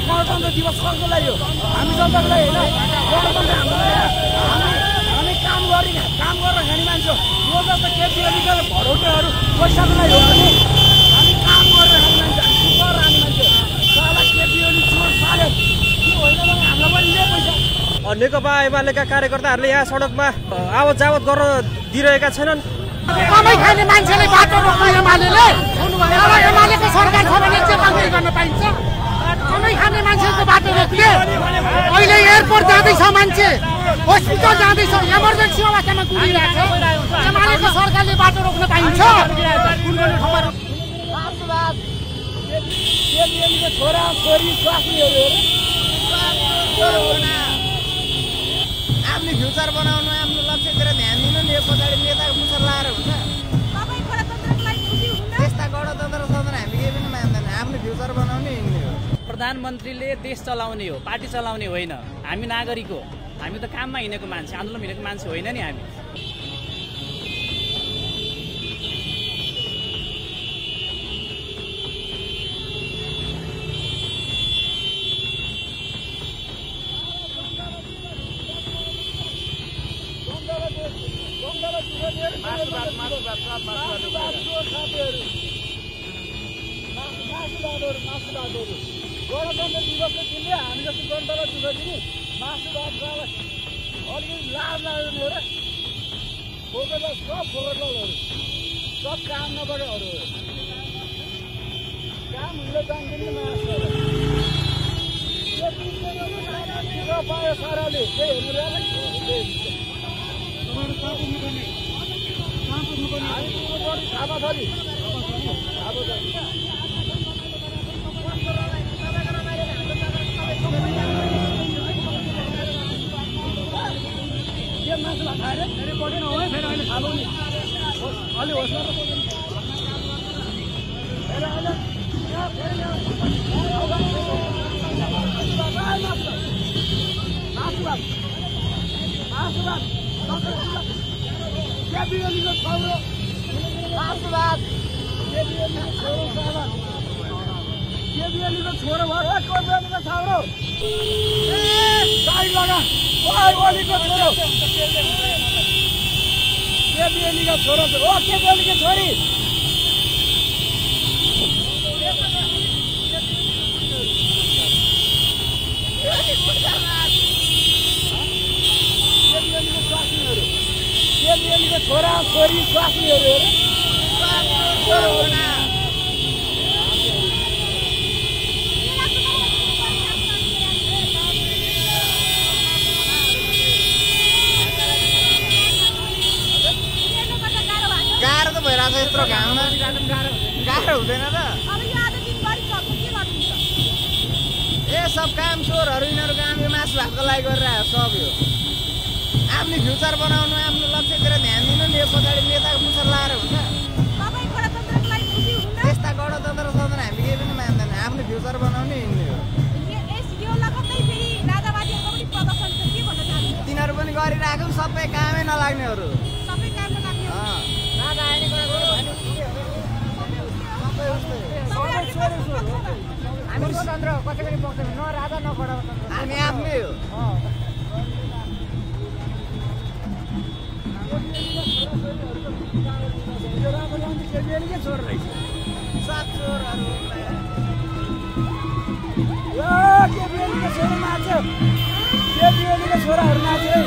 गणतन्त्र दिवस कसको लागि हो? हामी जनताको लागि होइन। गणतन्त्र हामी काम गरेर खाने मान्छे हो। यो जस्तो केपी ओलीका भरौटेहरू पैसाको लागि हो भने हामी काम गरेर खाने मान्छे, हामी सुख गरेर खाने मान्छे हो। साला केपी ओली चोर पाल्यो के होइन भने हामीलाई पनि ले पैसा। नेकपा एमालेका कार्यकर्ताहरूले यहाँ सडकमा आवत जावत गर्न दिइरहेका छैनन्। कमाइ खाने मान्छेले बाटो रोक्नु एमालेले एमालेको सरकार छ भने के कामगिरी गर्न पाइन्छ? कमाइ खाने मान्छेको बाटो रोक्ने अहिले एयरपोर्ट जाँदैछ, मान्छे हस्पिटल जाँदैछ, इमर्जेन्सी अवस्थामा कुदिरहेको छ। एमालेको सरकारले बाटो रोक्न पाइन्छ? छोरा छोरी स्वास्नीहरू आफ्नो फ्युचर बनाउनु, आफ्नो लक्ष्यतिर ध्यान दिनु नि। यो पछाडि नेताको पुच्छर लाएर हुन्छ? त्यस्ता गणतन्त्र सदन हामी केही पनि मान्दैन। आफ्नो फ्युचर बनाउने हिँड्ने हो। प्रधानमन्त्रीले देश चलाउने हो, पार्टी चलाउने होइन। हामी नागरिक हो, हामी त काममा हिँडेको मान्छे, आन्दोलन हिँडेको मान्छे होइन नि हामी। गणतन्त्र दिवसको दिनले हामी जस्तो जनतालाई दुःख दिने मासु भात खाएर अलिकति लाज लाग्दैन हो र। फोकटल सब फोकटलहरू सब काम नगरेहरू काम हुन जान्दैन मासु पायो साराले त्यही छोरो छोरी छोरा छोरी स्वास्नीहरू गाह्रो त भइरहेको छ यत्रो घाममा। गाह्रो हुँदैन त? ए सब काम चोरहरू यिनीहरू काम यो मासु भातको लागि गरिरहेको सब यो। आफ्नो फ्युचर बनाउनु, आफ्नो लक्ष्यतिर ध्यान दिनु नि। यो पछाडि नेताको पुच्छर लाएर हुन्छ? त्यस्ता गणतन्त्र सदन हामी केही पनि मान्दैन। आफ्नो फ्युचर बनाउने हिँड्ने हो। तिनीहरू पनि गरिरहेको सबै कामै नलाग्नेहरू। हामी स्वतन्त्र कसै पनि पक्दैन, न राजा न गणतन्त्र, हामी आफ्नै हो। छोर रहेछ सात चोरहरू छोरा नाच्यो, छोराहरू नाच्यो।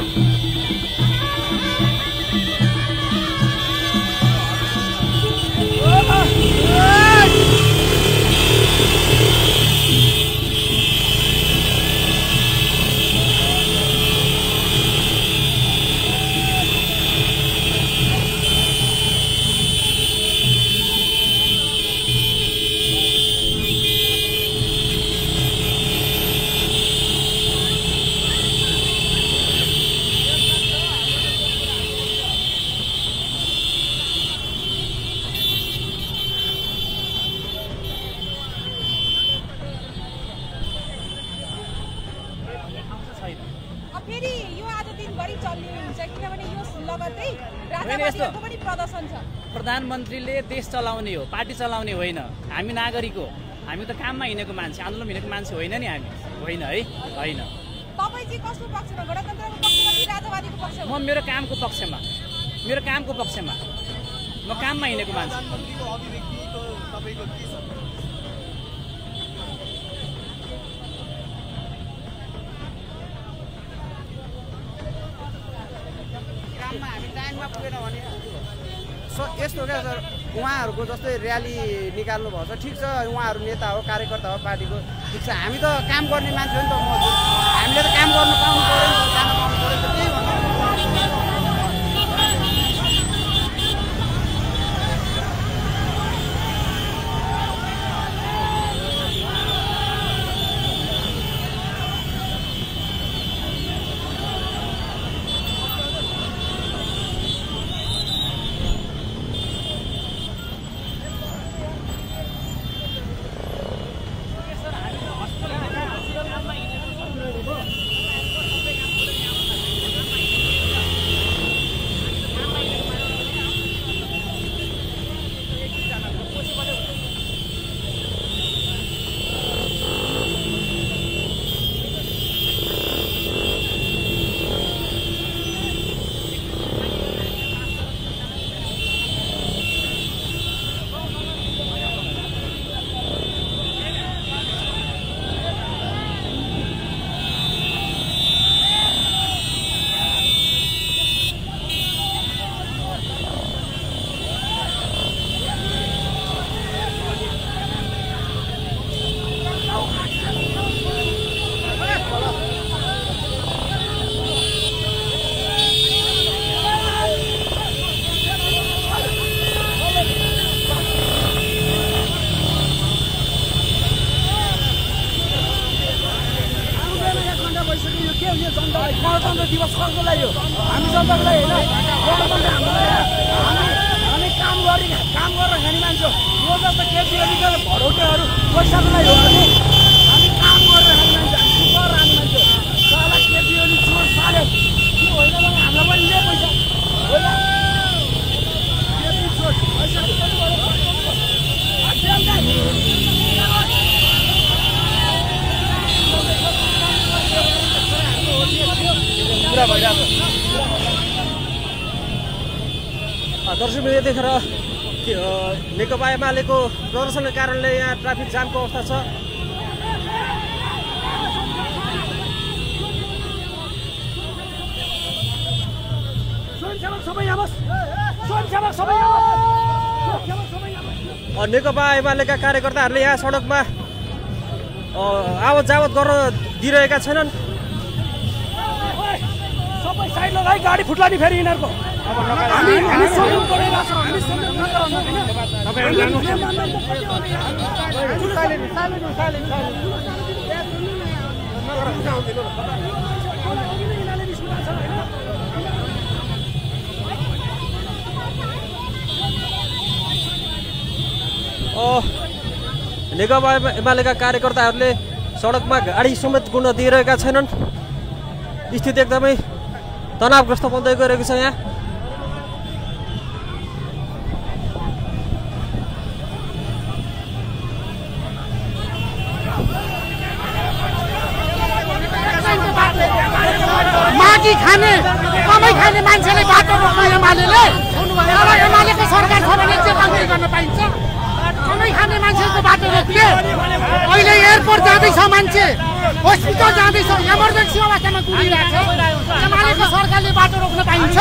फेरि यो आज दिनभरि चल्ने हुन्छ किनभने यो लगत्तै राजावादीहरुको पनि प्रदर्शन छ। प्रधानमन्त्रीले देश चलाउने हो, पार्टी चलाउने होइन। हामी नागरिक हो, हामी त काममा हिँडेको मान्छे, आन्दोलन हिँडेको मान्छे होइन नि हामी, होइन है, होइन। तपाईँ चाहिँ कसको पक्षमा, गणतन्त्रको पक्षमा कि राजावादीको पक्षमा? म मेरो कामको पक्षमा, मेरो कामको पक्षमा, म काममा हिँडेको मान्छे। प्रधानमन्त्रीको अभिव्यक्तिको तपाईँको के छ? काममा हामी टाइममा पुगेन भने यस्तो क्या सर, उहाँहरूको जस्तै र्याली निकाल्नु भएको छ, ठिक छ, उहाँहरू नेता हो, कार्यकर्ता हो पार्टीको, ठिक छ। हामी त काम गर्ने मान्छे हो नि त, मजदुर, हामीले त काम गर्नु पाउनु पऱ्यो नि त, जान पाउनु पऱ्यो नि त, त्यही भन्नु। गणतन्त्र दिवस कसको लागि हो? हामी जनताको लागि होइन। गणतन्त्र हाम्रो लागि। हामी काम गरेर खाने मान्छे हो। यो जस्तो केपी ओलीका भरौटेहरू पैसाको लागि हो भने हामी काम गरेर खाने मान्छे, हामी सुख गरेर खाने मान्छे हो। साला केपी ओली चोर साले के होइन भने हामीलाई पनि ले पैसा होइन। केपी चोर पैसा पुरा भइरहेको दर्शक मिडिया देखेर नेकपा एमालेको प्रदर्शनको कारणले यहाँ ट्राफिक जामको अवस्था छ। नेकपा एमालेका कार्यकर्ताहरूले यहाँ सडकमा आवत जावत गर्न दिइरहेका छैनन्। सबै साइड लगाई गाडी फुट्ला नि फेरि यिनीहरूको। नेकपा एमालेका कार्यकर्ताहरूले सडकमा गाडी समेत गुड्न दिइरहेका छैनन्। स्थिति एकदमै तनावग्रस्त बन्दै गएको छ। यहाँ मागी खाने कमै खाने मान्छेले बाटो रोक्नु एमालेले। एमालेको सरकार छ भने के कामगिरी गर्न पाइन्छ? कमै खाने मान्छेको बाटो रोक्ने। अहिले एयरपोर्ट जाँदैछ मान्छे, हस्पिटल जाँदैछ, इमर्जेन्सी अवस्थामा कुदिरहेको छ। एमालेको सरकारले बाटो रोक्न पाइन्छ?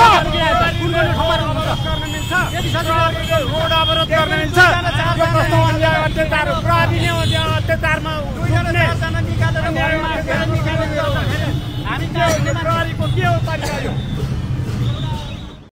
रोड अवरोध गर्न मिल्छ? यो कस्तो अन्याय अत्याचार हो? प्रहरीले अत्याचारमा हामी प्रहरीको के हो तरिका?